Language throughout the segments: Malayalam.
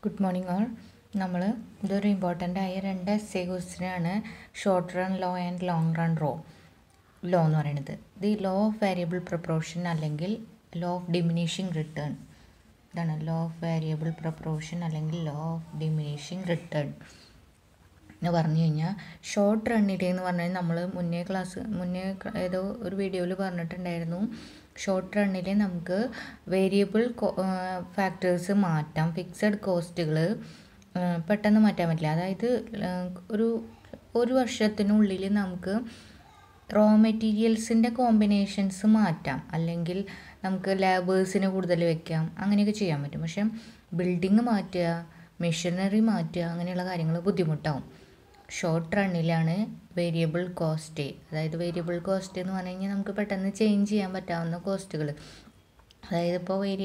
Good morning all. നമ്മൾ ഇതൊരു ഇമ്പോർട്ടൻ്റ് ആയ രണ്ട് എസ്സേ ക്വസ്റ്റ്യനാണ്. Short run law and long run law എന്ന് പറയുന്നത്. The law of variable proportion അല്ലെങ്കിൽ ലോ ഓഫ് ഡിമിനിഷിങ് റിട്ടേൺ. ഇതാണ് ലോ ഓഫ് വേരിയബിൾ പ്രൊപ്പോർഷൻ അല്ലെങ്കിൽ ലോ ഓഫ് ഡിമിനിഷിങ് റിട്ടേൺ എന്ന് പറഞ്ഞു കഴിഞ്ഞാൽ ഷോർട്ട് റണ്ണിലെന്ന് പറഞ്ഞാൽ നമ്മൾ മുന്നേ ഏതോ ഒരു വീഡിയോയിൽ പറഞ്ഞിട്ടുണ്ടായിരുന്നു. ഷോർട്ട് റണ്ണിൽ നമുക്ക് വേരിയബിൾ ഫാക്ടേഴ്സ് മാറ്റാം. ഫിക്സഡ് കോസ്റ്റുകൾ പെട്ടെന്ന് മാറ്റാൻ പറ്റില്ല. അതായത് ഒരു വർഷത്തിനുള്ളിൽ നമുക്ക് റോ മെറ്റീരിയൽസിൻ്റെ കോമ്പിനേഷൻസ് മാറ്റാം, അല്ലെങ്കിൽ നമുക്ക് ലേബേഴ്സിനെ കൂടുതൽ വെക്കാം, അങ്ങനെയൊക്കെ ചെയ്യാൻ പറ്റും. പക്ഷേ ബിൽഡിങ് മാറ്റുക, മെഷീനറി മാറ്റുക, അങ്ങനെയുള്ള കാര്യങ്ങൾ ബുദ്ധിമുട്ടാവും. ഷോർട്ട് റണ്ണിലാണ് വേരിയബിൾ കോസ്റ്റ്. അതായത് വേരിയബിൾ കോസ്റ്റ് എന്ന് പറഞ്ഞു കഴിഞ്ഞാൽ നമുക്ക് പെട്ടെന്ന് ചേഞ്ച് ചെയ്യാൻ പറ്റാവുന്ന കോസ്റ്റുകൾ. അതായത്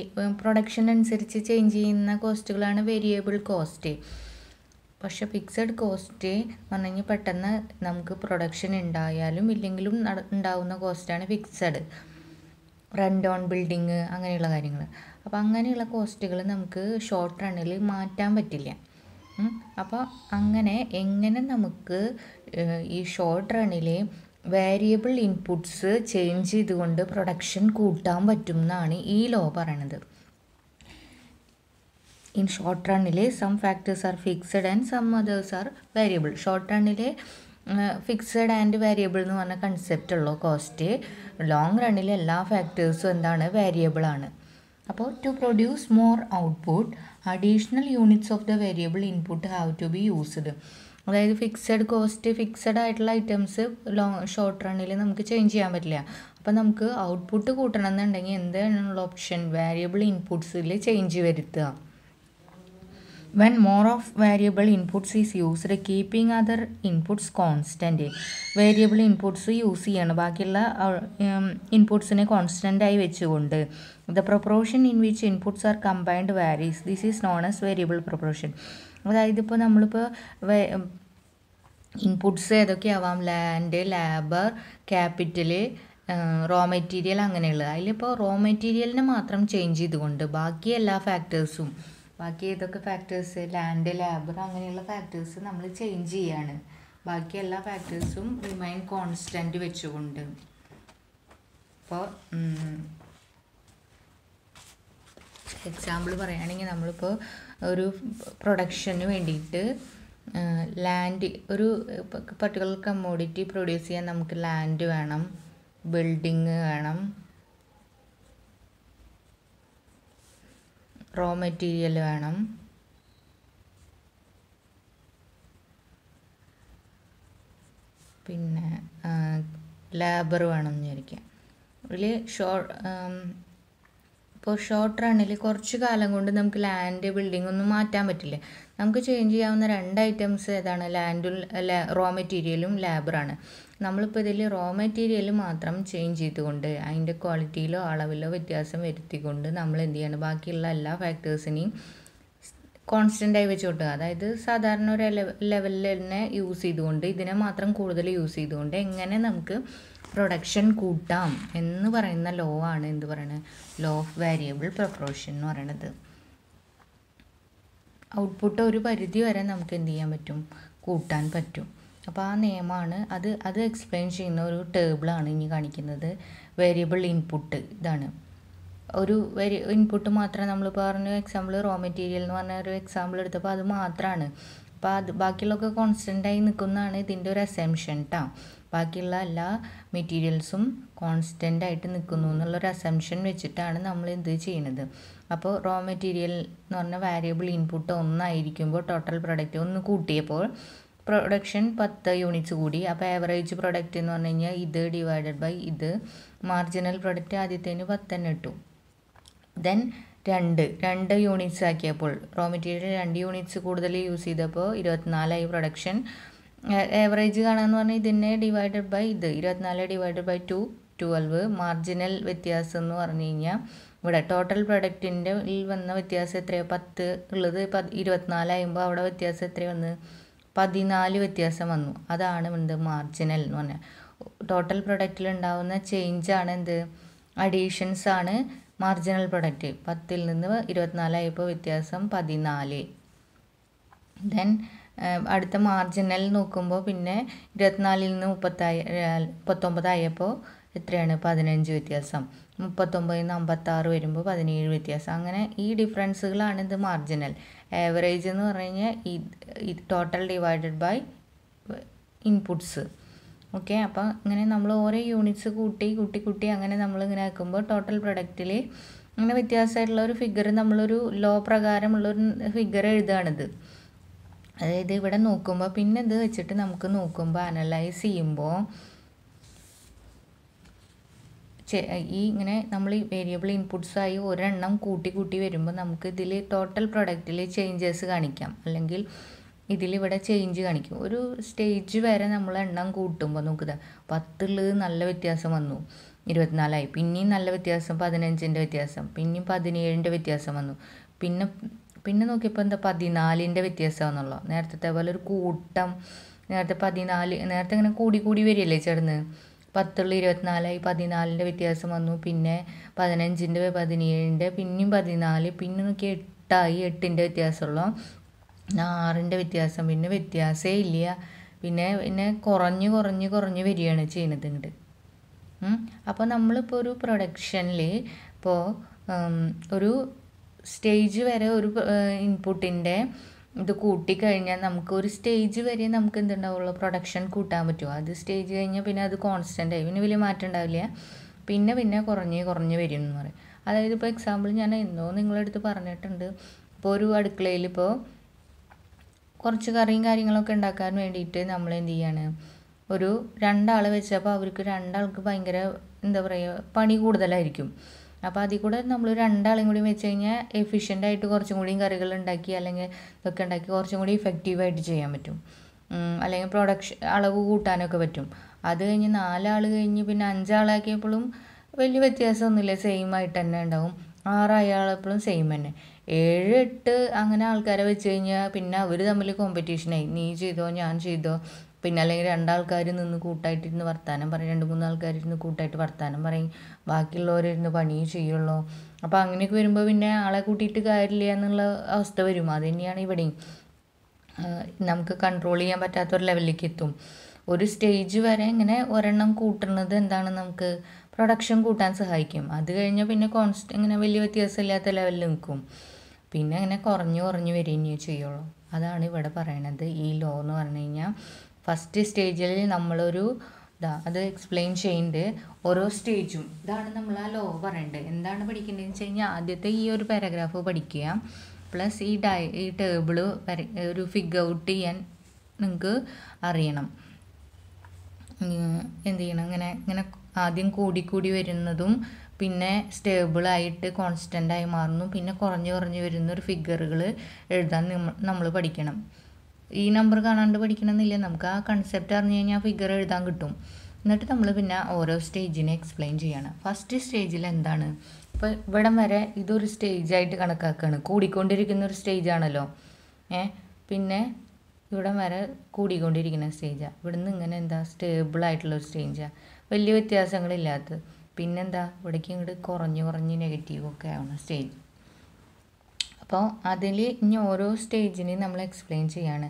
ഇപ്പോൾ പ്രൊഡക്ഷൻ അനുസരിച്ച് ചേഞ്ച് ചെയ്യുന്ന കോസ്റ്റുകളാണ് വേരിയബിൾ കോസ്റ്റ്. പക്ഷെ ഫിക്സഡ് കോസ്റ്റ് പറഞ്ഞു കഴിഞ്ഞാൽ പെട്ടെന്ന് നമുക്ക് പ്രൊഡക്ഷൻ ഉണ്ടായാലും ഇല്ലെങ്കിലും ഉണ്ടാവുന്ന കോസ്റ്റാണ് ഫിക്സഡ്. റെൻ്റ് ഓൺ ബിൽഡിങ് അങ്ങനെയുള്ള കാര്യങ്ങൾ. അപ്പോൾ അങ്ങനെയുള്ള കോസ്റ്റുകൾ നമുക്ക് ഷോർട്ട് റണ്ണിൽ മാറ്റാൻ പറ്റില്ല. അപ്പോൾ എങ്ങനെ നമുക്ക് ഈ ഷോർട്ട് റണ്ണിലെ വേരിയബിൾ ഇൻപുട്സ് ചേഞ്ച് ചെയ്തുകൊണ്ട് പ്രൊഡക്ഷൻ കൂട്ടാൻ പറ്റും എന്നാണ് ഈ ലോ പറയണത്. ഇൻ ഷോർട്ട് റണ്ണിൽ some factors are fixed and some others are variable. Short റണ്ണിൽ ഫിക്സഡ് ആൻഡ് വേരിയബിൾ എന്ന് പറഞ്ഞ കൺസെപ്റ്റ് ഉള്ളൂ കോസ്റ്റ്. ലോങ് റണ്ണിൽ എല്ലാ ഫാക്ടേഴ്സും എന്താണ്, വേരിയബിൾ ആണ്. അപ്പോൾ to produce more output additional units of the variable input have to be used. അതായത് ഫിക്സഡ് ആയിട്ടുള്ള ഐറ്റംസ് ഷോർട്ട് റണ്ണിൽ നമുക്ക് ചേഞ്ച് ചെയ്യാൻ പറ്റില്ല. അപ്പോൾ നമുക്ക് ഔട്ട്പുട്ട് കൂട്ടണം എന്നുണ്ടെങ്കിൽ എന്താണുള്ള ഓപ്ഷൻ, വേരിയബിൾ ഇൻപുട്സിൽ ചേഞ്ച് വരുത്തുക. When more of variable inputs is used, keeping other inputs constant. Variable inputs use ചെയ്യണം, ബാക്കിയുള്ള ഇൻപുട്സിനെ കോൺസ്റ്റൻ്റ് ആയി വെച്ചുകൊണ്ട്. The proportion in which inputs are combined varies. This is known as variable proportion. അതായത് ഇപ്പോൾ നമ്മളിപ്പോൾ ഇൻപുട്സ് ഏതൊക്കെയാവാം, land, labour, capital, raw material, അങ്ങനെയുള്ളത്. അതിലിപ്പോൾ റോ മെറ്റീരിയലിനെ മാത്രം ചേഞ്ച് ചെയ്തുകൊണ്ട് ബാക്കി എല്ലാ ഫാക്ടേഴ്സും, ബാക്കി ഏതൊക്കെ ഫാക്ടേഴ്സ്, ലാൻഡ്, ലേബർ, അങ്ങനെയുള്ള ഫാക്ടേഴ്സ് നമ്മൾ ചേഞ്ച് ചെയ്യാണ്. ബാക്കി എല്ലാ ഫാക്ടേഴ്സും റിമൈൻ കോൺസ്റ്റൻറ്റ് വെച്ചുകൊണ്ട്. അപ്പോൾ എക്സാമ്പിൾ പറയുകയാണെങ്കിൽ നമ്മളിപ്പോൾ ഒരു പ്രൊഡക്ഷന് വേണ്ടിയിട്ട് ലാൻഡ്, ഒരു പർട്ടിക്കുലർ കമ്മോഡിറ്റി പ്രൊഡ്യൂസ് ചെയ്യാൻ നമുക്ക് ലാൻഡ് വേണം, ബിൽഡിങ് വേണം, റോ മെറ്റീരിയൽ വേണം, പിന്നെ ലേബർ വേണം എന്ന് വിചാരിക്കാം. ഇതിൽ ഇപ്പോൾ ഷോർട്ട് റണ്ണിൽ കുറച്ച് കാലം കൊണ്ട് നമുക്ക് ലാൻഡ്, ബിൽഡിംഗ് ഒന്നും മാറ്റാൻ പറ്റില്ല. നമുക്ക് ചേഞ്ച് ചെയ്യാവുന്ന രണ്ട് ഐറ്റംസ് ഏതാണ്, ലാൻഡും റോ മെറ്റീരിയലും ലേബറാണ്. നമ്മളിപ്പോൾ ഇതിൽ റോ മെറ്റീരിയൽ മാത്രം ചേഞ്ച് ചെയ്തുകൊണ്ട് അതിൻ്റെ ക്വാളിറ്റിയിലോ അളവിലോ വ്യത്യാസം വരുത്തിക്കൊണ്ട് നമ്മൾ എന്ത് ചെയ്യണം, ബാക്കിയുള്ള എല്ലാ ഫാക്ടേഴ്സിനെയും കോൺസ്റ്റൻ്റായി വെച്ച് കൊടുക്കുക. അതായത് സാധാരണ ഒരു ലെവലിൽ തന്നെ യൂസ് ചെയ്തുകൊണ്ട് ഇതിനെ മാത്രം കൂടുതൽ യൂസ് ചെയ്തുകൊണ്ട് എങ്ങനെ നമുക്ക് പ്രൊഡക്ഷൻ കൂട്ടാം എന്ന് പറയുന്ന ലോ ആണ് എന്ത് പറയുന്നത്, ലോ ഓഫ് വേരിയബിൾ പ്രൊപ്പോർഷൻ എന്ന് പറയുന്നത്. ഔട്ട്പുട്ട് ഒരു പരിധി വരെ നമുക്ക് എന്ത് ചെയ്യാൻ പറ്റും, കൂട്ടാൻ പറ്റും. അപ്പോൾ ആ നിയമമാണ് അത് എക്സ്പ്ലെയിൻ ചെയ്യുന്ന ഒരു ടേബിളാണ് ഇനി കാണിക്കുന്നത്. വേരിയബിൾ ഇൻപുട്ട് ഇതാണ്. ഒരു ഇൻപുട്ട് മാത്രം നമ്മൾ പറഞ്ഞു, എക്സാമ്പിൾ റോ മെറ്റീരിയൽ എന്ന് പറഞ്ഞ ഒരു എക്സാമ്പിൾ എടുത്തപ്പോൾ അത് മാത്രമാണ്. അപ്പോൾ അത് ബാക്കിയുള്ളതൊക്കെ കോൺസ്റ്റൻ്റായി നിൽക്കുന്നതാണ് ഇതിൻ്റെ ഒരു അസംഷൻ കേട്ടോ. ബാക്കിയുള്ള എല്ലാ മെറ്റീരിയൽസും കോൺസ്റ്റൻ്റ് ആയിട്ട് നിൽക്കുന്നു എന്നുള്ളൊരു അസംഷൻ വെച്ചിട്ടാണ് നമ്മൾ എന്ത് ചെയ്യുന്നത്. അപ്പോൾ റോ മെറ്റീരിയൽ എന്ന് പറഞ്ഞാൽ വേരിയബിൾ ഇൻപുട്ട് 1 ആയിരിക്കുമ്പോൾ ടോട്ടൽ പ്രൊഡക്റ്റ് 1 കൂട്ടിയപ്പോൾ പ്രൊഡക്ഷൻ 10 യൂണിറ്റ്സ് കൂടി. അപ്പോൾ ആവറേജ് പ്രൊഡക്റ്റ് എന്ന് പറഞ്ഞു കഴിഞ്ഞാൽ ഇത് ഡിവൈഡഡ് ബൈ ഇത്. മാർജിനൽ പ്രൊഡക്റ്റ് ആദ്യത്തേന് 10 തന്നെ ഇട്ടു. ദെൻ 2 യൂണിറ്റ്സ് ആക്കിയപ്പോൾ റോ മെറ്റീരിയൽ 2 യൂണിറ്റ്സ് കൂടുതൽ യൂസ് ചെയ്തപ്പോൾ 24 ആയി പ്രൊഡക്ഷൻ. ആവറേജ് കാണാമെന്ന് പറഞ്ഞാൽ ഇതിനെ ഡിവൈഡഡ് ബൈ ഇത്, 24 ഡിവൈഡഡ് ബൈ 2 12. മാർജിനൽ വ്യത്യാസം എന്ന് പറഞ്ഞു കഴിഞ്ഞാൽ ഇവിടെ ടോട്ടൽ പ്രൊഡക്റ്റിൻ്റെ വന്ന വ്യത്യാസം എത്രയാണ്, 10 ഉള്ളത് 24 ആകുമ്പോൾ അവിടെ വ്യത്യാസം എത്രയാണ് വന്ന് 14 വ്യത്യാസം വന്നു. അതാണ് എന്ത്, മാർജിനൽ എന്ന് പറഞ്ഞാൽ. ടോട്ടൽ പ്രൊഡക്റ്റിൽ ഉണ്ടാകുന്ന ചേഞ്ചാണ് എന്ത്, അഡീഷൻസ് ആണ് മാർജിനൽ പ്രൊഡക്റ്റ്. 10ൽ നിന്ന് 24 ആയപ്പോൾ വ്യത്യാസം 14. ദെൻ അടുത്ത മാർജിനൽ നോക്കുമ്പോൾ പിന്നെ 24-ൽ നിന്ന് 39 ആയപ്പോൾ എത്രയാണ് 15 വ്യത്യാസം, 39-ൽ നിന്ന് 56 വരുമ്പോൾ 17 വ്യത്യാസം. അങ്ങനെ ഈ ഡിഫറൻസുകളാണ് ഇത് മാർജിനൽ. ആവറേജ് എന്ന് പറഞ്ഞു കഴിഞ്ഞാൽ ഈ total divided by inputs. Okay, അപ്പോൾ ഇങ്ങനെ നമ്മൾ ഓരോ യൂണിറ്റ്സ് കൂട്ടി അങ്ങനെ നമ്മളിങ്ങനെ ആക്കുമ്പോൾ ടോട്ടൽ പ്രൊഡക്റ്റിൽ അങ്ങനെ വ്യത്യാസമായിട്ടുള്ള ഒരു ഫിഗർ, നമ്മളൊരു ലോ പ്രകാരമുള്ളൊരു ഫിഗർ എഴുതുകയാണിത്. അതായത് ഇവിടെ നോക്കുമ്പോൾ പിന്നെ ഇത് വെച്ചിട്ട് നമുക്ക് നോക്കുമ്പോൾ അനലൈസ് ചെയ്യുമ്പോൾ ഈ ഇങ്ങനെ നമ്മൾ ഈ വേരിയബിൾ ഇൻപുട്സായി ഒരെണ്ണം കൂട്ടി വരുമ്പോൾ നമുക്ക് ഇതിൽ ടോട്ടൽ പ്രൊഡക്റ്റിൽ ചേഞ്ചസ് കാണിക്കാം, അല്ലെങ്കിൽ ഇതിലിവിടെ ചേഞ്ച് കാണിക്കും. ഒരു സ്റ്റേജ് വരെ നമ്മൾ എണ്ണം കൂട്ടുമ്പോൾ നോക്കുക 10 നല്ല വ്യത്യാസം വന്നു, 24 പിന്നെയും നല്ല വ്യത്യാസം, 15 വ്യത്യാസം, പിന്നെയും 17 വ്യത്യാസം വന്നു. പിന്നെ നോക്കിയപ്പോൾ എന്താ 14 വ്യത്യാസമാണെന്നുള്ളൂ. നേരത്തെ പോലെ ഒരു കൂട്ടം, നേരത്തെ 14, നേരത്തെ ഇങ്ങനെ കൂടി വരികയല്ലേ ചേർന്ന്, 10 24 14 വ്യത്യാസം വന്നു, പിന്നെ 15 17, പിന്നെയും 14, പിന്നെ നോക്കി 8 വ്യത്യാസമുള്ളൂ, 6 വ്യത്യാസം, പിന്നെ വ്യത്യാസമേ ഇല്ല, പിന്നെ കുറഞ്ഞ് വരികയാണ് ചെയ്യുന്നത് ഇങ്ങോട്ട്. അപ്പോൾ നമ്മളിപ്പോൾ ഒരു പ്രൊഡക്ഷനിൽ ഇപ്പോൾ ഒരു സ്റ്റേജ് വരെ ഒരു ഇൻപുട്ടിൻ്റെ ഇത് കൂട്ടിക്കഴിഞ്ഞാൽ നമുക്ക് ഒരു സ്റ്റേജ് വരെ നമുക്ക് എന്തുണ്ടാവുള്ളൂ, പ്രൊഡക്ഷൻ കൂട്ടാൻ പറ്റുമോ. അത് സ്റ്റേജ് കഴിഞ്ഞാൽ പിന്നെ അത് കോൺസ്റ്റൻ്റ് ആയി, പിന്നെ വലിയ മാറ്റം ഉണ്ടാവില്ല, പിന്നെ കുറഞ്ഞ് വരും എന്ന് പറയും. അതായത് ഇപ്പോൾ എക്സാമ്പിൾ ഞാൻ എന്നോ നിങ്ങളുടെ അടുത്ത് പറഞ്ഞിട്ടുണ്ട്. ഇപ്പോൾ ഒരു അടുക്കളയിൽ ഇപ്പോൾ കുറച്ച് കറിയും കാര്യങ്ങളൊക്കെ ഉണ്ടാക്കാൻ വേണ്ടിയിട്ട് നമ്മൾ എന്ത് ചെയ്യാണ്, ഒരു 2 ആൾ വെച്ചപ്പോൾ അവർക്ക് 2 ആൾക്ക് ഭയങ്കര എന്താ പറയുക പണി കൂടുതലായിരിക്കും. അപ്പോൾ അതിൽ കൂടെ നമ്മൾ 2 ആളെയും കൂടി വെച്ച് കഴിഞ്ഞാൽ എഫിഷ്യൻ്റായിട്ട് കുറച്ചും കൂടിയും കറികൾ ഉണ്ടാക്കി അല്ലെങ്കിൽ ഇതൊക്കെ ഉണ്ടാക്കി കുറച്ചും കൂടി ഇഫക്റ്റീവായിട്ട് ചെയ്യാൻ പറ്റും, അല്ലെങ്കിൽ പ്രൊഡക്ഷൻ അളവ് കൂട്ടാനൊക്കെ പറ്റും. അത് കഴിഞ്ഞ് 4 ആൾ കഴിഞ്ഞ് പിന്നെ 5 ആളാക്കിയപ്പോഴും വലിയ വ്യത്യാസമൊന്നുമില്ല, സെയിം ആയിട്ട് തന്നെ ഉണ്ടാവും. 6 ആയപ്പോഴും സെയിം തന്നെ. 7 8 അങ്ങനെ ആൾക്കാരെ വെച്ച് കഴിഞ്ഞാൽ പിന്നെ അവർ തമ്മിൽ കോമ്പറ്റീഷനായി, നീ ചെയ്തോ ഞാൻ ചെയ്തോ, പിന്നെ അല്ലെങ്കിൽ 2 ആൾക്കാർ നിന്ന് കൂട്ടായിട്ടിരുന്ന് വർത്താനം പറയും, 2-3 ആൾക്കാരിരുന്ന് കൂട്ടായിട്ട് വർത്താനം പറയും, ബാക്കിയുള്ളവരിരുന്ന് പണി ചെയ്യുള്ളൂ. അപ്പോൾ അങ്ങനെയൊക്കെ വരുമ്പോൾ പിന്നെ ആളെ കൂട്ടിയിട്ട് കാര്യമില്ല എന്നുള്ള അവസ്ഥ വരും. അത് തന്നെയാണ് ഇവിടെയും, നമുക്ക് കൺട്രോൾ ചെയ്യാൻ പറ്റാത്തൊരു ലെവലിലേക്ക് എത്തും. ഒരു സ്റ്റേജ് വരെ ഇങ്ങനെ ഒരെണ്ണം കൂട്ടുന്നത് എന്താണ്, നമുക്ക് പ്രൊഡക്ഷൻ കൂട്ടാൻ സഹായിക്കും. അത് കഴിഞ്ഞാൽ പിന്നെ ഇങ്ങനെ വലിയ വ്യത്യാസമില്ലാത്ത ലെവലിൽ നിൽക്കും, പിന്നെ ഇങ്ങനെ കുറഞ്ഞു വരികയേ ചെയ്യുള്ളൂ. അതാണ് ഇവിടെ പറയണത്. ഈ ലോ എന്ന് പറഞ്ഞു കഴിഞ്ഞാൽ ഫസ്റ്റ് സ്റ്റേജിൽ നമ്മളൊരു അത് എക്സ്പ്ലെയിൻ ചെയ്യുന്നുണ്ട് ഓരോ സ്റ്റേജും. ഇതാണ് നമ്മൾ ആ ലോ പറയേണ്ടത്. എന്താണ് പഠിക്കേണ്ടതെന്ന് വെച്ച് കഴിഞ്ഞാൽ ആദ്യത്തെ ഈ ഒരു പാരഗ്രാഫ് പഠിക്കുക, പ്ലസ് ഈ ടേബിള് ഒരു ഫിഗ് ഔട്ട് ചെയ്യാൻ നിങ്ങൾക്ക് അറിയണം. എന്ത് ചെയ്യണം, ഇങ്ങനെ ആദ്യം കൂടി വരുന്നതും പിന്നെ സ്റ്റേബിളായിട്ട് കോൺസ്റ്റൻ്റായി മാറുന്നു, പിന്നെ കുറഞ്ഞ് വരുന്ന ഒരു ഫിഗറുകൾ എഴുതാൻ നമ്മൾ പഠിക്കണം. ഈ നമ്പർ കാണാണ്ട് പഠിക്കണമെന്നില്ല, നമുക്ക് ആ കൺസെപ്റ്റ് അറിഞ്ഞു കഴിഞ്ഞാൽ ഫിഗർ എഴുതാൻ കിട്ടും. എന്നിട്ട് നമ്മൾ പിന്നെ ഓരോ സ്റ്റേജിനെ എക്സ്പ്ലെയിൻ ചെയ്യണം. ഫസ്റ്റ് സ്റ്റേജിൽ എന്താണ്, ഇപ്പോൾ ഇവിടം വരെ ഇതൊരു സ്റ്റേജായിട്ട് കണക്കാക്കുകയാണ്, കൂടിക്കൊണ്ടിരിക്കുന്ന ഒരു സ്റ്റേജാണല്ലോ. പിന്നെ ഇവിടം വരെ കൂടിക്കൊണ്ടിരിക്കുന്ന സ്റ്റേജാണ്. ഇവിടുന്ന് ഇങ്ങനെ എന്താ സ്റ്റേബിളായിട്ടുള്ളൊരു സ്റ്റേജാണ്, വലിയ വ്യത്യാസങ്ങളില്ലാത്തത്. പിന്നെന്താ ഇവിടേക്ക് ഇങ്ങോട്ട് കുറഞ്ഞ് നെഗറ്റീവൊക്കെ ആവുന്ന സ്റ്റേജ്. അപ്പോൾ അതിൽ ഇനി ഓരോ സ്റ്റേജിനെയും നമ്മൾ എക്സ്പ്ലെയിൻ ചെയ്യാണ്.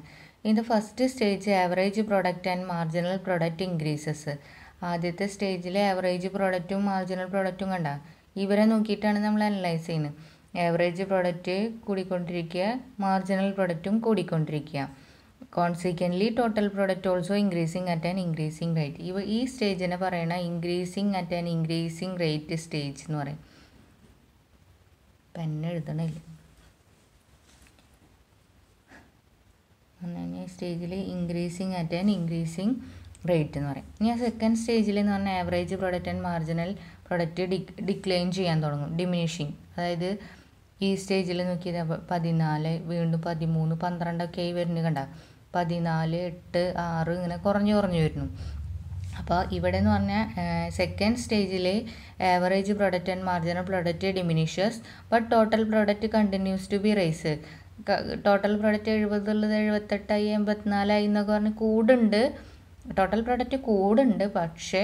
In the first stage average product and marginal product increases. ആദ്യത്തെ സ്റ്റേജിൽ ആവറേജ് പ്രൊഡക്റ്റും മാർജിനൽ പ്രൊഡക്റ്റും കണ്ട ഇവരെ നോക്കിയിട്ടാണ് നമ്മൾ അനലൈസ് ചെയ്യുന്നത്. ആവറേജ് പ്രൊഡക്റ്റ് കൂടിക്കൊണ്ടിരിക്കുക, മാർജിനൽ പ്രൊഡക്റ്റും കൂടിക്കൊണ്ടിരിക്കുക. Consequently total product also increasing at an increasing rate. ഈ സ്റ്റേജിനെ പറയണ increasing at an increasing rate stage എന്ന് പറയും. പെന്ന് എഴുതണില്ല. സ്റ്റേജിൽ increasing at an increasing rate എന്ന് പറയും. ഇനി ആ സെക്കൻഡ് സ്റ്റേജിൽ എന്ന് പറഞ്ഞാൽ average product and marginal product decline ചെയ്യാൻ തുടങ്ങും, ഡിമിനിഷിങ്. അതായത് ഈ സ്റ്റേജിൽ നോക്കിയത് 14, വീണ്ടും 13, 12 ആയി വരുന്നത് കണ്ട, 14, 8, 6 ഇങ്ങനെ കുറഞ്ഞു വരുന്നു. അപ്പോൾ ഇവിടെ എന്ന് പറഞ്ഞാൽ സെക്കൻഡ് സ്റ്റേജിൽ average product and marginal product diminishes but total product continues to be rise. Total product 70 ഉള്ളത് 78, 84 എന്നൊക്കെ പറഞ്ഞ് കൂടുണ്ട്, ടോട്ടൽ പ്രൊഡക്റ്റ് കൂടുണ്ട്, പക്ഷേ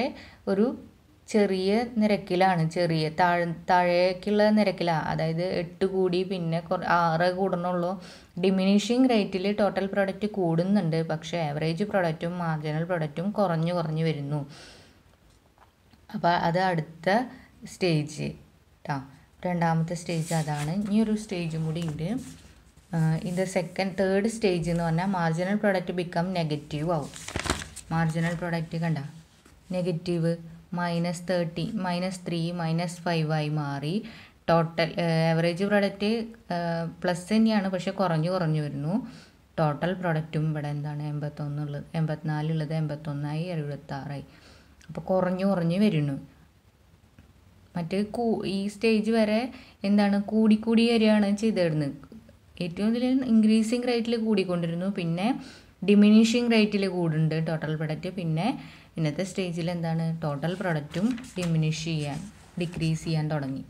ഒരു ചെറിയ നിരക്കിലാണ്, ചെറിയ താഴേക്കുള്ള നിരക്കിലാണ്. അതായത് 8 കൂടി പിന്നെ 6 കൂടണുള്ളൂ. ഡിമിനിഷിങ് റേറ്റിൽ ടോട്ടൽ പ്രൊഡക്റ്റ് കൂടുന്നുണ്ട്, പക്ഷേ ആവറേജ് പ്രൊഡക്റ്റും മാർജിനൽ പ്രൊഡക്റ്റും കുറഞ്ഞു കുറഞ്ഞു അപ്പോൾ അത് അടുത്ത സ്റ്റേജ് കേട്ടോ. രണ്ടാമത്തെ സ്റ്റേജ് അതാണ്. ഇനിയൊരു സ്റ്റേജും കൂടി ഉണ്ട്. ഇത് തേർഡ് സ്റ്റേജ് എന്ന് പറഞ്ഞാൽ മാർജിനൽ പ്രൊഡക്റ്റ് ബിക്കം നെഗറ്റീവ് ആവും. മാർജിനൽ പ്രൊഡക്റ്റ് കണ്ട നെഗറ്റീവ് -30 -3 -5 ആയി മാറി. ടോട്ടൽ ആവറേജ് പ്രൊഡക്റ്റ് പ്ലസ് തന്നെയാണ്, പക്ഷെ കുറഞ്ഞു വരുന്നു. ടോട്ടൽ പ്രൊഡക്റ്റും ഇവിടെ എന്താണ് 84 ഉള്ളത് 81 76 അപ്പോൾ കുറഞ്ഞു വരുന്നു. മറ്റേ ഈ സ്റ്റേജ് വരെ എന്താണ് കൂടി വരികയാണ് ചെയ്തിടുന്നത്. ഏറ്റവും ഇതിൽ ഇൻക്രീസിങ് റേറ്റിൽ കൂടിക്കൊണ്ടിരുന്നു, പിന്നെ ഡിമിനിഷിങ് റേറ്റിൽ കൂടുന്നുണ്ട് ടോട്ടൽ പ്രൊഡക്റ്റ്. പിന്നെ ഇന്നത്തെ സ്റ്റേജിൽ എന്താണ് ടോട്ടൽ പ്രൊഡക്റ്റും ഡിക്രീസ് ചെയ്യാൻ തുടങ്ങി.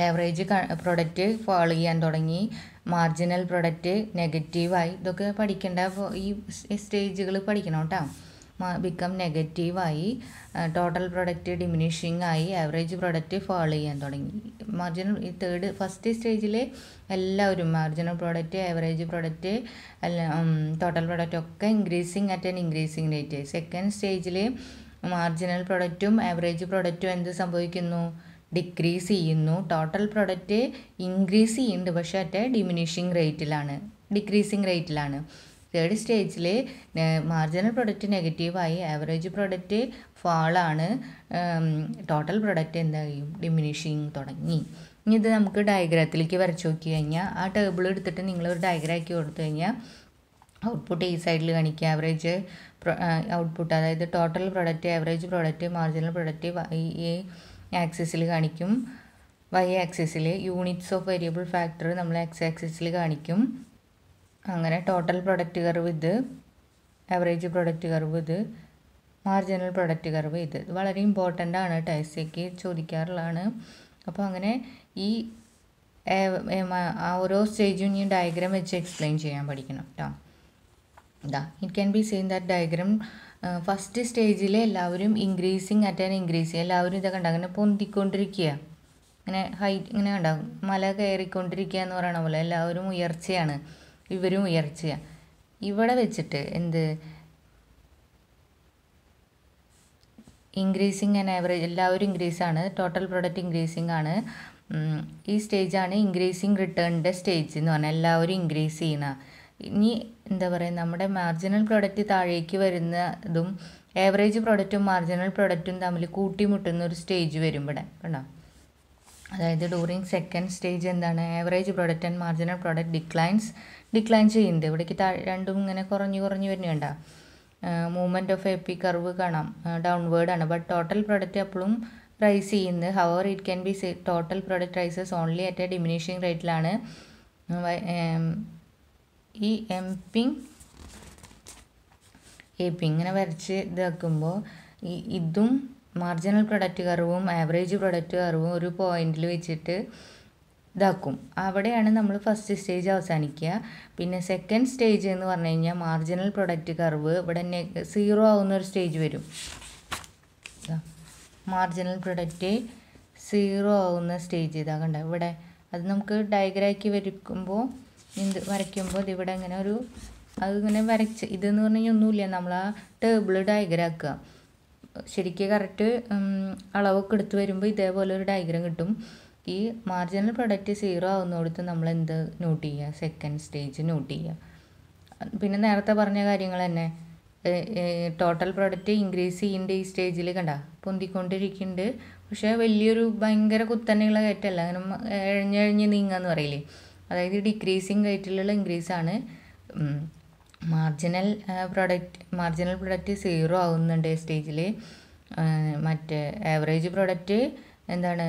ആവറേജ് പ്രൊഡക്റ്റ് ഫാൾ ചെയ്യാൻ തുടങ്ങി, മാർജിനൽ പ്രൊഡക്റ്റ് നെഗറ്റീവായി. ഇതൊക്കെ പഠിക്കേണ്ട, ഈ സ്റ്റേജുകൾ പഠിക്കണം കേട്ടോ. ബിക്കം നെഗറ്റീവായി, ടോട്ടൽ പ്രൊഡക്റ്റ് ഡിമിനിഷിങ് ആയി, ആവറേജ് പ്രൊഡക്റ്റ് ഫാൾ ചെയ്യാൻ തുടങ്ങി. ഫസ്റ്റ് സ്റ്റേജിൽ എല്ലാവരും marginal product, average product, total product ഒക്കെ ഇൻക്രീസിങ് റേറ്റ്. സെക്കൻഡ് സ്റ്റേജിൽ മാർജിനൽ പ്രൊഡക്റ്റും ആവറേജ് പ്രൊഡക്റ്റും എന്ത് സംഭവിക്കുന്നു? ഡിക്രീസ് ചെയ്യുന്നു. ടോട്ടൽ പ്രൊഡക്റ്റ് ഇൻക്രീസ് ചെയ്യുന്നുണ്ട്, പക്ഷേ ഡിക്രീസിങ് റേറ്റിലാണ്. തേർഡ് സ്റ്റേജിൽ മാർജിനൽ പ്രൊഡക്റ്റ് നെഗറ്റീവായി, ആവറേജ് പ്രൊഡക്റ്റ് ഫാളാണ്, ടോട്ടൽ പ്രൊഡക്റ്റ് എന്തായും ഡിമിനിഷിങ് തുടങ്ങി. ഇനി ഇത് നമുക്ക് ഡയഗ്രാത്തിലേക്ക് വരച്ച് നോക്കി കഴിഞ്ഞാൽ, ആ ടേബിൾ എടുത്തിട്ട് നിങ്ങളൊരു ഡയഗ്രാം ആക്കി കൊടുത്തു കഴിഞ്ഞാൽ ഔട്ട്പുട്ട് ഈ സൈഡിൽ കാണിക്കുക. ആവറേജ് ഔട്ട്പുട്ട്, അതായത് total product, average product, marginal product ഈ ആക്സിസിൽ കാണിക്കും. വൈ ആക്സിസിൽ യൂണിറ്റ്സ് ഓഫ് വേരിയബിൾ ഫാക്ടർ നമ്മൾ എക്സ് ആക്സിസിൽ കാണിക്കും. അങ്ങനെ ടോട്ടൽ പ്രൊഡക്റ്റ് കർവ് ഇത്, ആവറേജ് പ്രൊഡക്റ്റ് കർവ് ഇത്, മാർജിനൽ പ്രൊഡക്റ്റ് കർവ് ഇത്. വളരെ ഇമ്പോർട്ടൻ്റ് ആണ്, ടെസ്റ്റിലേക്ക് ചോദിക്കാറുള്ളതാണ്. അപ്പോൾ അങ്ങനെ ഈ ഓരോ സ്റ്റേജും ഈ ഡയഗ്രാം വെച്ച് എക്സ്പ്ലെയിൻ ചെയ്യാൻ പഠിക്കണം കേട്ടോ. It can be seen that diagram first സ്റ്റേജിൽ എല്ലാവരും എല്ലാവരും ഇതൊക്കെ കണ്ട അങ്ങനെ പൊന്തിക്കൊണ്ടിരിക്കുക, ഇങ്ങനെ ഇങ്ങനെ ഉണ്ടാകും, മല കയറിക്കൊണ്ടിരിക്കുക എന്ന് പറയണ പോലെ എല്ലാവരും ഉയർച്ചയാണ്, ഇവരും ഉയർച്ചയാണ്. ഇവിടെ വെച്ചിട്ട് ഇൻക്രീസിങ് ആൻഡ് ആവറേജ് എല്ലാവരും ഇൻക്രീസാണ്, ടോട്ടൽ പ്രൊഡക്റ്റ് ഇൻക്രീസിങ് ആണ്. ഈ സ്റ്റേജാണ് ഇൻക്രീസിങ് റിട്ടേണിൻ്റെ സ്റ്റേജ് എന്ന് പറഞ്ഞാൽ എല്ലാവരും ഇൻക്രീസ് ചെയ്യുന്ന. ഇനി എന്താ പറയുക, നമ്മുടെ മാർജിനൽ പ്രൊഡക്റ്റ് താഴേക്ക് വരുന്നതും ആവറേജ് പ്രൊഡക്റ്റും മാർജിനൽ പ്രൊഡക്റ്റും തമ്മിൽ കൂട്ടിമുട്ടുന്ന ഒരു സ്റ്റേജ് വരും ഇവിടെ കണ്ടോ. അതായത് ഡ്യൂറിങ് സെക്കൻഡ് സ്റ്റേജ് എന്താണ്, average product and marginal product decline ചെയ്യുന്നുണ്ട്. ഇവിടേക്ക് രണ്ടും ഇങ്ങനെ കുറഞ്ഞു വരുന്നുണ്ടോ. Movement of A P curve കാണാം, ഡൗൺവേർഡ് ആണ്. ബട്ട് ടോട്ടൽ പ്രൊഡക്റ്റ് എപ്പോഴും റൈസ് ചെയ്യുന്നത്. However it can be total product rises only at a diminishing റേറ്റിലാണ്. ഈ എംപിങ് ഇങ്ങനെ വരച്ച് ഇതാക്കുമ്പോൾ ഇതും മാർജിനൽ പ്രൊഡക്റ്റ് കർവും ആവറേജ് പ്രൊഡക്റ്റ് കർവും ഒരു പോയിന്റിൽ വെച്ചിട്ട് ഇതാക്കും. അവിടെയാണ് നമ്മൾ ഫസ്റ്റ് സ്റ്റേജ് അവസാനിക്കുക. പിന്നെ സെക്കൻഡ് സ്റ്റേജ് എന്ന് പറഞ്ഞു കഴിഞ്ഞാൽ മാർജിനൽ പ്രൊഡക്റ്റ് കർവ് ഇവിടെ 0 ആവുന്ന ഒരു സ്റ്റേജ് വരും. മാർജിനൽ പ്രൊഡക്റ്റ് 0 ആവുന്ന സ്റ്റേജ് ഇതാ കണ്ട ഇവിടെ. അത് നമുക്ക് ഡയഗ്രാക്കി വരയ്ക്കുമ്പോൾ ഇതിവിടെ ഇങ്ങനെ അതിങ്ങനെ വരച്ച് ഇതെന്ന് പറഞ്ഞു കഴിഞ്ഞാൽ ഒന്നുമില്ല, നമ്മൾ ആ ടേബിൾ ഡയഗ്രാക്കുക. ശരിക്കും കറക്റ്റ് അളവൊക്കെ എടുത്ത് വരുമ്പോൾ ഇതേപോലെ ഒരു ഡയഗ്രാം കിട്ടും. ഈ മാർജിനൽ പ്രൊഡക്റ്റ് 0 ആവുന്നിടത്ത് നമ്മൾ എന്ത് നോട്ട് ചെയ്യുക, സെക്കൻഡ് സ്റ്റേജ് നോട്ട് ചെയ്യുക. പിന്നെ നേരത്തെ പറഞ്ഞ കാര്യങ്ങൾ തന്നെ, ടോട്ടൽ പ്രൊഡക്റ്റ് ഇൻക്രീസ് ചെയ്യുന്നുണ്ട് ഈ സ്റ്റേജിൽ കണ്ട പൊന്തിക്കൊണ്ടിരിക്കുന്നുണ്ട്. പക്ഷേ വലിയൊരു ഭയങ്കര കുത്തനെയുള്ള കയറ്റമല്ല, അങ്ങനെ എഴഞ്ഞെഴഞ്ഞ് നീങ്ങാന്ന് പറയില്ലേ, അതായത് ഡിക്രീസിങ് റേറ്റിലുള്ള ഇൻക്രീസാണ്. മാർജിനൽ പ്രൊഡക്റ്റ് 0 ആവുന്നുണ്ട് സ്റ്റേജിൽ. മറ്റേ ആവറേജ് പ്രൊഡക്റ്റ് എന്താണ്,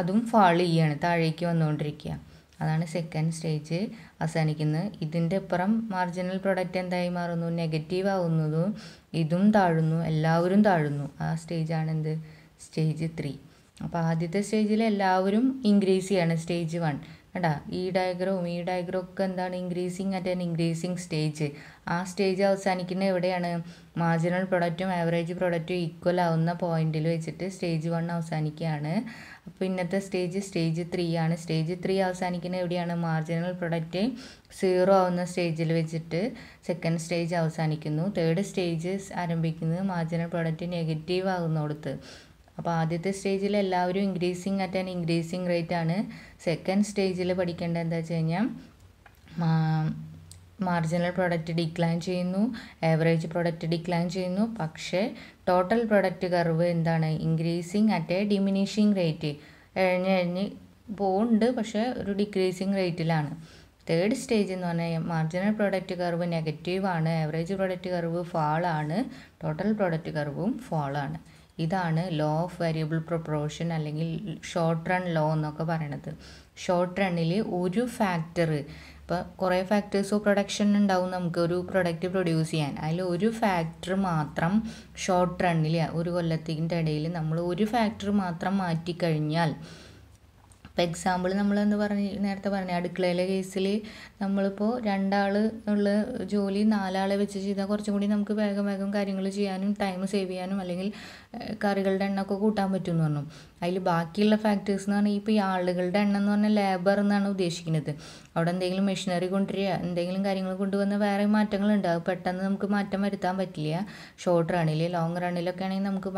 അതും ഫാൾ ചെയ്യാണ്, താഴേക്ക് വന്നുകൊണ്ടിരിക്കുക. അതാണ് സെക്കൻഡ് സ്റ്റേജ് അവസാനിക്കുന്നത്. ഇതിൻ്റെ അപ്പുറം മാർജിനൽ പ്രൊഡക്റ്റ് എന്തായി മാറുന്നു, നെഗറ്റീവ് ആവുന്നതും ഇതും താഴുന്നു, എല്ലാവരും താഴുന്നു. ആ സ്റ്റേജ് 3. അപ്പോൾ ആദ്യത്തെ സ്റ്റേജിൽ എല്ലാവരും ഇൻക്രീസ് ചെയ്യാണ്, സ്റ്റേജ് 1. കണ്ടാ ഈ ഡയഗ്രം ഒക്കെ എന്താണ് increasing at an increasing stage. ആ സ്റ്റേജ് അവസാനിക്കുന്ന എവിടെയാണ്? മാർജിനൽ പ്രൊഡക്റ്റും ആവറേജ് പ്രൊഡക്റ്റും ഈക്വൽ ആവുന്ന പോയിന്റിൽ വെച്ചിട്ട് സ്റ്റേജ് 1 അവസാനിക്കുകയാണ്. അപ്പോൾ ഇന്നത്തെ സ്റ്റേജ് 3 ആണ്. സ്റ്റേജ് 3 അവസാനിക്കുന്ന എവിടെയാണ്? മാർജിനൽ പ്രൊഡക്റ്റ് 0 ആവുന്ന സ്റ്റേജിൽ വെച്ചിട്ട് സെക്കൻഡ് സ്റ്റേജ് അവസാനിക്കുന്നു. തേർഡ് സ്റ്റേജ് ആരംഭിക്കുന്നത് മാർജിനൽ പ്രൊഡക്റ്റ് നെഗറ്റീവ് ആകുന്നിടത്ത്. അപ്പോൾ ആദ്യത്തെ സ്റ്റേജിൽ എല്ലാവരും increasing at an increasing rate ആണ്. സെക്കൻഡ് സ്റ്റേജിൽ പഠിക്കേണ്ടത് എന്താ വെച്ച് കഴിഞ്ഞാൽ മാർജിനൽ പ്രൊഡക്റ്റ് ഡിക്ലൈൻ ചെയ്യുന്നു, ആവറേജ് പ്രൊഡക്റ്റ് ഡിക്ലൈൻ ചെയ്യുന്നു. പക്ഷേ ടോട്ടൽ പ്രൊഡക്റ്റ് കർവ് എന്താണ്? Increasing at a diminishing rate. എഴഞ്ഞ് പോകുന്നുണ്ട്, പക്ഷേ ഒരു ഡിക്രീസിങ് റേറ്റിലാണ്. തേർഡ് സ്റ്റേജ് എന്ന് പറഞ്ഞാൽ മാർജിനൽ പ്രൊഡക്റ്റ് കർവ് നെഗറ്റീവ് ആണ്, ആവറേജ് പ്രൊഡക്റ്റ് കർവ് ഫാളാണ്, ടോട്ടൽ പ്രൊഡക്റ്റ് കർവും ഫാളാണ്. ഇതാണ് ലോ ഓഫ് വേരിയബിൾ പ്രൊപ്പോർഷൻ അല്ലെങ്കിൽ ഷോർട്ട് റൺ ലോ എന്നൊക്കെ പറയണത്. ഷോർട്ട് റണ്ണിൽ ഒരു ഫാക്ടർ, ഇപ്പോൾ കുറേ ഫാക്ടേഴ്സ് ഓഫ് പ്രൊഡക്ഷൻ ഉണ്ടാവും നമുക്ക് ഒരു പ്രൊഡക്റ്റ് പ്രൊഡ്യൂസ് ചെയ്യാൻ. അതിൽ ഒരു ഫാക്ടർ മാത്രം ഷോർട്ട് റണ്ണിൽ ഒരു കൊല്ലത്തിൻ്റെ ഇടയിൽ നമ്മൾ ഒരു ഫാക്ടർ മാത്രം മാറ്റിക്കഴിഞ്ഞാൽ, ഇപ്പോൾ എക്സാമ്പിൾ നേരത്തെ പറഞ്ഞ അടുക്കളയിലെ കേസിൽ നമ്മളിപ്പോൾ 2 ആൾ ഉള്ള ജോലി 4 ആളെ വെച്ച് ചെയ്താൽ കുറച്ചും കൂടി നമുക്ക് വേഗം കാര്യങ്ങൾ ചെയ്യാനും ടൈം സേവ് ചെയ്യാനും അല്ലെങ്കിൽ കറികളുടെ എണ്ണമൊക്കെ കൂട്ടാൻ പറ്റുമെന്ന് പറഞ്ഞു. അതിൽ ബാക്കിയുള്ള ഫാക്ടേഴ്സ് എന്ന് പറഞ്ഞാൽ ഇപ്പോൾ ഈ ആളുകളുടെ എണ്ണം എന്ന് പറഞ്ഞാൽ ലേബർ എന്നാണ് ഉദ്ദേശിക്കുന്നത്. അവിടെ എന്തെങ്കിലും മെഷീനറി കൊണ്ടുവരിക, എന്തെങ്കിലും കാര്യങ്ങൾ കൊണ്ടുവന്ന് വേറെ മാറ്റങ്ങളുണ്ട്. അത് പെട്ടെന്ന് നമുക്ക് മാറ്റം വരുത്താൻ പറ്റില്ല. ഷോർട്ട് റണ്ണിൽ, ലോങ് റണ്ണിലൊക്കെ ആണെങ്കിൽ നമുക്ക്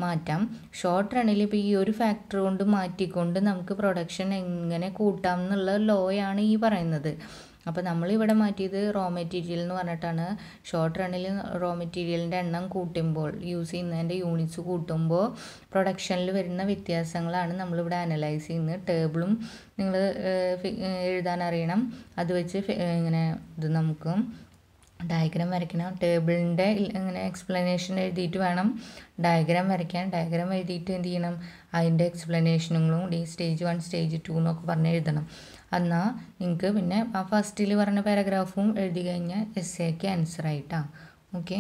മാറ്റാം. ഷോർട്ട് റണ്ണിൽ ഇപ്പോൾ ഈ ഒരു ഫാക്ടർ കൊണ്ട് മാറ്റിക്കൊണ്ട് നമുക്ക് പ്രൊഡക്ഷൻ എങ്ങനെ കൂട്ടാം എന്നുള്ള ലോയാണ് ഈ പറയുന്നത്. അപ്പോൾ നമ്മളിവിടെ മാറ്റിയത് റോ മെറ്റീരിയൽ എന്ന് പറഞ്ഞിട്ടാണ്. ഷോർട്ട് റണ്ണിൽ റോ മെറ്റീരിയലിൻ്റെ എണ്ണം കൂട്ടുമ്പോൾ, യൂസ് ചെയ്യുന്നതിൻ്റെ യൂണിറ്റ്സ് കൂട്ടുമ്പോൾ പ്രൊഡക്ഷനിൽ വരുന്ന വ്യത്യാസങ്ങളാണ് നമ്മളിവിടെ അനലൈസ് ചെയ്യുന്നത്. ടേബിളും നിങ്ങൾ എഴുതാൻ അറിയണം. അത് വെച്ച് ഇങ്ങനെ ഇത് നമുക്ക് ഡയഗ്രാം വരയ്ക്കണം. ടേബിളിൻ്റെ ഇങ്ങനെ എക്സ്പ്ലനേഷൻ എഴുതിയിട്ട് വേണം ഡയഗ്രാം വരയ്ക്കാൻ. ഡയഗ്രാം എഴുതിയിട്ട് എന്ത് ചെയ്യണം? അതിൻ്റെ എക്സ്പ്ലനേഷനുകളും കൂടി സ്റ്റേജ് 1 സ്റ്റേജ് 2 എന്നൊക്കെ പറഞ്ഞ് എഴുതണം. എന്നാൽ നിങ്ങൾക്ക് പിന്നെ ആ ഫസ്റ്റിൽ പറഞ്ഞ പാരഗ്രാഫും എഴുതി കഴിഞ്ഞാൽ എസ്സേക്ക് ആൻസർ ആയിട്ടാണ്. ഓക്കെ.